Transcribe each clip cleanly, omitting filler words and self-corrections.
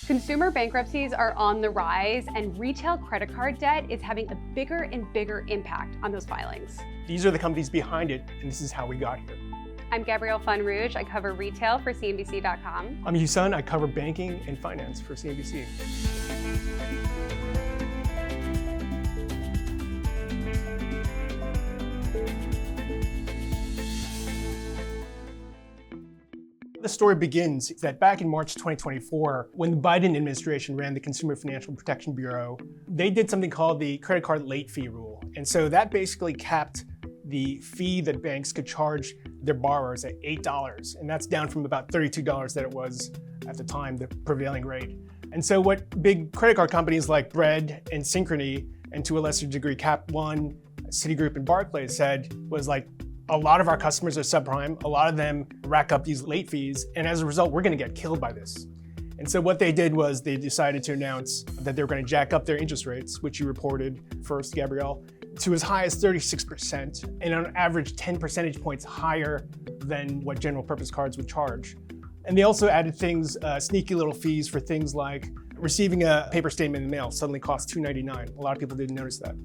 Consumer bankruptcies are on the rise, and retail credit card debt is having a bigger and bigger impact on those filings. These are the companies behind it, and this is how we got here. I'm Gabrielle Fonrouge. I cover retail for CNBC.com. I'm Hugh, I cover banking and finance for CNBC. The story begins that back in March 2024, when the Biden administration ran the Consumer Financial Protection Bureau, they did something called the credit card late fee rule. And so that basically capped the fee that banks could charge their borrowers at $8. And that's down from about $32 that it was at the time, the prevailing rate. And so what big credit card companies like Bread and Synchrony, and to a lesser degree Cap One, Citigroup, and Barclays said was like, a lot of our customers are subprime. A lot of them rack up these late fees. And as a result, we're going to get killed by this. And so what they did was they decided to announce that they were going to jack up their interest rates, which you reported first, Gabrielle, to as high as 36%, and on average 10 percentage points higher than what general purpose cards would charge. And they also added things, sneaky little fees for things like receiving a paper statement in the mail suddenly costs $2.99. A lot of people didn't notice that.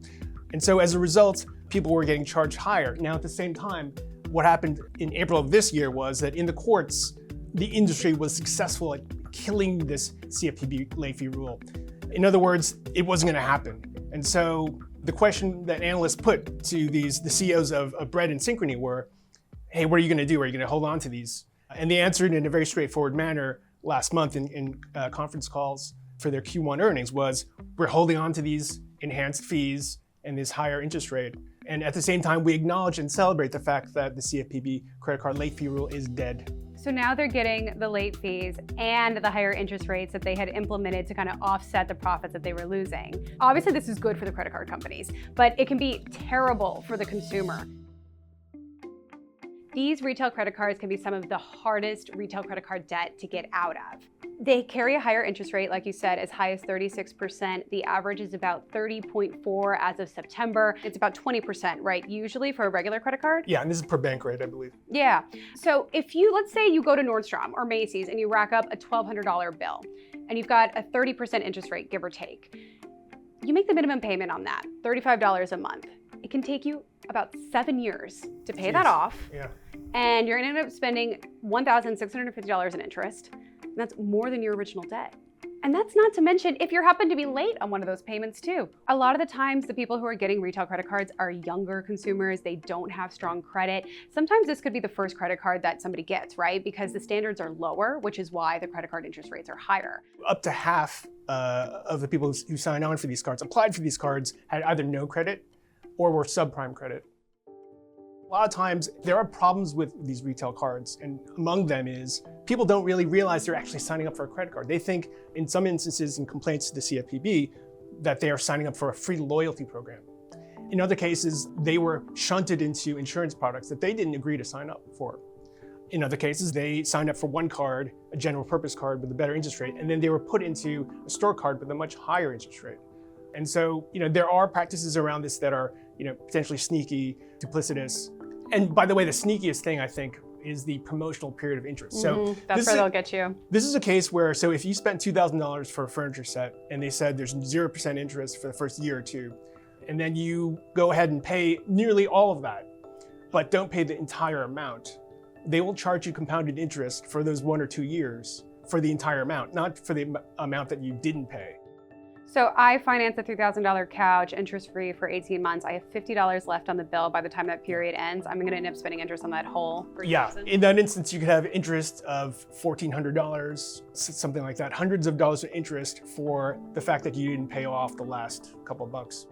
And so as a result, people were getting charged higher. Now at the same time, what happened in April of this year was that in the courts, the industry was successful at killing this CFPB late fee rule. In other words, it wasn't going to happen. And so the question that analysts put to the CEOs of Bread and Synchrony were, hey, what are you going to do? Are you going to hold on to these? And they answered in a very straightforward manner last month in conference calls for their Q1 earnings was, we're holding on to these enhanced fees and this higher interest rate. And at the same time, we acknowledge and celebrate the fact that the CFPB credit card late fee rule is dead. So now they're getting the late fees and the higher interest rates that they had implemented to kind of offset the profits that they were losing. Obviously, this is good for the credit card companies, but it can be terrible for the consumer. These retail credit cards can be some of the hardest retail credit card debt to get out of. They carry a higher interest rate, like you said, as high as 36%. The average is about 30.4 as of September. It's about 20%, right? Usually for a regular credit card. Yeah, and this is per bank rate, I believe. Yeah. So if you, let's say you go to Nordstrom or Macy's and you rack up a $1,200 bill and you've got a 30% interest rate, give or take, you make the minimum payment on that, $35 a month. It can take you about 7 years to pay that off. Yeah. And you're gonna end up spending $1,650 in interest. And that's more than your original debt. And that's not to mention if you happen to be late on one of those payments too. A lot of the times, the people who are getting retail credit cards are younger consumers. They don't have strong credit. Sometimes this could be the first credit card that somebody gets, right? Because the standards are lower, which is why the credit card interest rates are higher. Up to half of the people who signed on for these cards, applied for these cards, had either no credit or were subprime credit. A lot of times there are problems with these retail cards, and among them is people don't really realize they're actually signing up for a credit card. They think in some instances in complaints to the CFPB that they are signing up for a free loyalty program. In other cases, they were shunted into insurance products that they didn't agree to sign up for. In other cases, they signed up for one card, a general purpose card with a better interest rate, and then they were put into a store card with a much higher interest rate. And so, there are practices around this that are, potentially sneaky, duplicitous. And by the way, the sneakiest thing I think is the promotional period of interest. So that's where they'll get you. This is a case where, so if you spent $2,000 for a furniture set and they said there's 0% interest for the first year or two, and then you go ahead and pay nearly all of that, but don't pay the entire amount, they will charge you compounded interest for those 1 or 2 years for the entire amount, not for the amount that you didn't pay. So I financed a $3,000 couch interest-free for 18 months. I have $50 left on the bill by the time that period ends. I'm gonna end up spending interest on that whole $3,000. Yeah, in that instance, you could have interest of $1,400, something like that, hundreds of dollars of interest for the fact that you didn't pay off the last couple of bucks.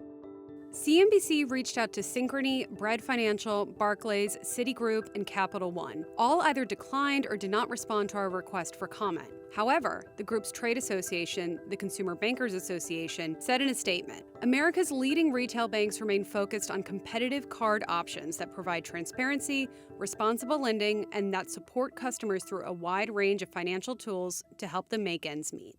CNBC reached out to Synchrony, Bread Financial, Barclays, Citigroup, and Capital One. All either declined or did not respond to our request for comment. However, the group's trade association, the Consumer Bankers Association, said in a statement, America's leading retail banks remain focused on competitive card options that provide transparency, responsible lending, and that support customers through a wide range of financial tools to help them make ends meet.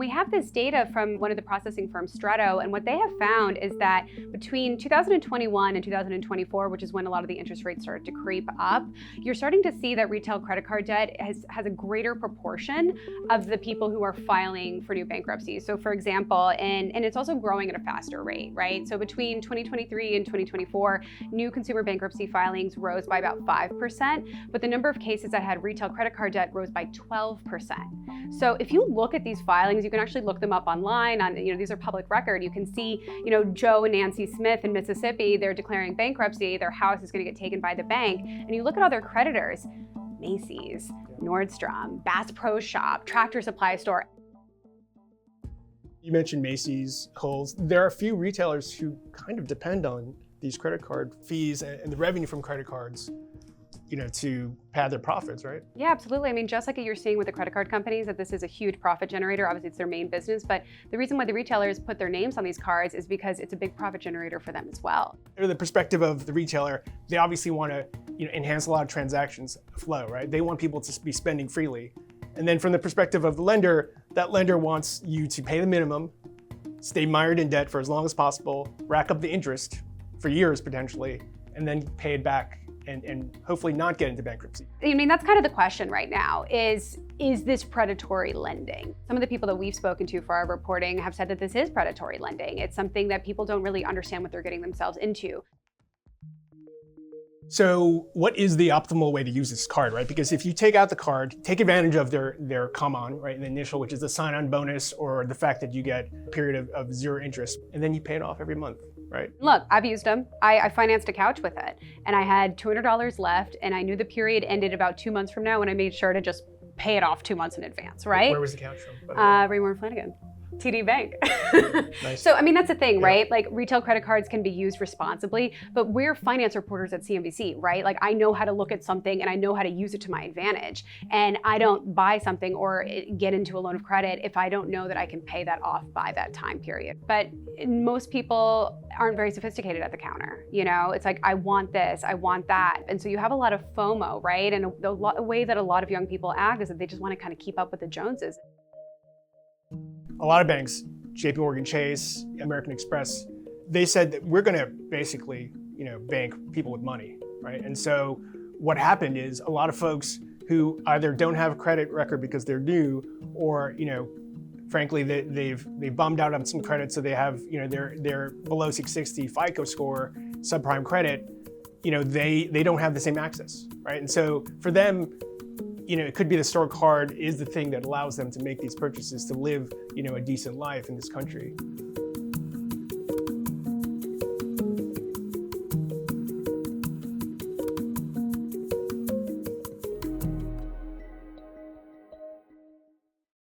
We have this data from one of the processing firms, Stretto, and what they have found is that between 2021 and 2024, which is when a lot of the interest rates started to creep up, you're starting to see that retail credit card debt has a greater proportion of the people who are filing for new bankruptcies. So for example, and it's also growing at a faster rate, right? So between 2023 and 2024, new consumer bankruptcy filings rose by about 5%, but the number of cases that had retail credit card debt rose by 12%. So if you look at these filings, you can actually look them up online on, these are public record. You can see, Joe and Nancy Smith in Mississippi, they're declaring bankruptcy, their house is going to get taken by the bank, and you look at all their creditors, Macy's, Nordstrom, Bass Pro Shop, Tractor Supply Store. You mentioned Macy's, Kohl's. There are a few retailers who kind of depend on these credit card fees and the revenue from credit cards, to pad their profits, right? Yeah, absolutely. I mean, just like you're seeing with the credit card companies, that this is a huge profit generator. Obviously, it's their main business, but the reason why the retailers put their names on these cards is because it's a big profit generator for them as well. From the perspective of the retailer, they obviously want to, enhance a lot of transactions flow, right? They want people to be spending freely. And then from the perspective of the lender, that lender wants you to pay the minimum, stay mired in debt for as long as possible, rack up the interest for years potentially, and then pay it back and hopefully not get into bankruptcy. I mean, that's kind of the question right now is this predatory lending? Some of the people that we've spoken to for our reporting have said that this is predatory lending. It's something that people don't really understand what they're getting themselves into. So what is the optimal way to use this card, right? Because if you take out the card, take advantage of their come on, right, the initial, which is the sign-on bonus or the fact that you get a period of zero interest, and then you pay it off every month, right? Look, I've used them. I financed a couch with it, and I had $200 left, and I knew the period ended about 2 months from now, and I made sure to just pay it off 2 months in advance, right? Where was the couch from? Raymore and Flanagan. TD Bank. Nice. So, I mean, that's the thing, right? Like, retail credit cards can be used responsibly, but we're finance reporters at CNBC, right? Like, I know how to look at something and I know how to use it to my advantage. And I don't buy something or get into a loan of credit if I don't know that I can pay that off by that time period. But most people aren't very sophisticated at the counter. It's like, I want this, I want that. And so you have a lot of FOMO, right? And the way that a lot of young people act is that they just want to kind of keep up with the Joneses. A lot of banks, JP Morgan Chase, American Express, they said that we're going to basically, bank people with money, right? And so what happened is a lot of folks who either don't have a credit record because they're new, or frankly they've bummed out on some credit, so they have they're below 660 FICO score, subprime credit. They don't have the same access, right? And so for them, it could be the store card is the thing that allows them to make these purchases, to live, a decent life in this country.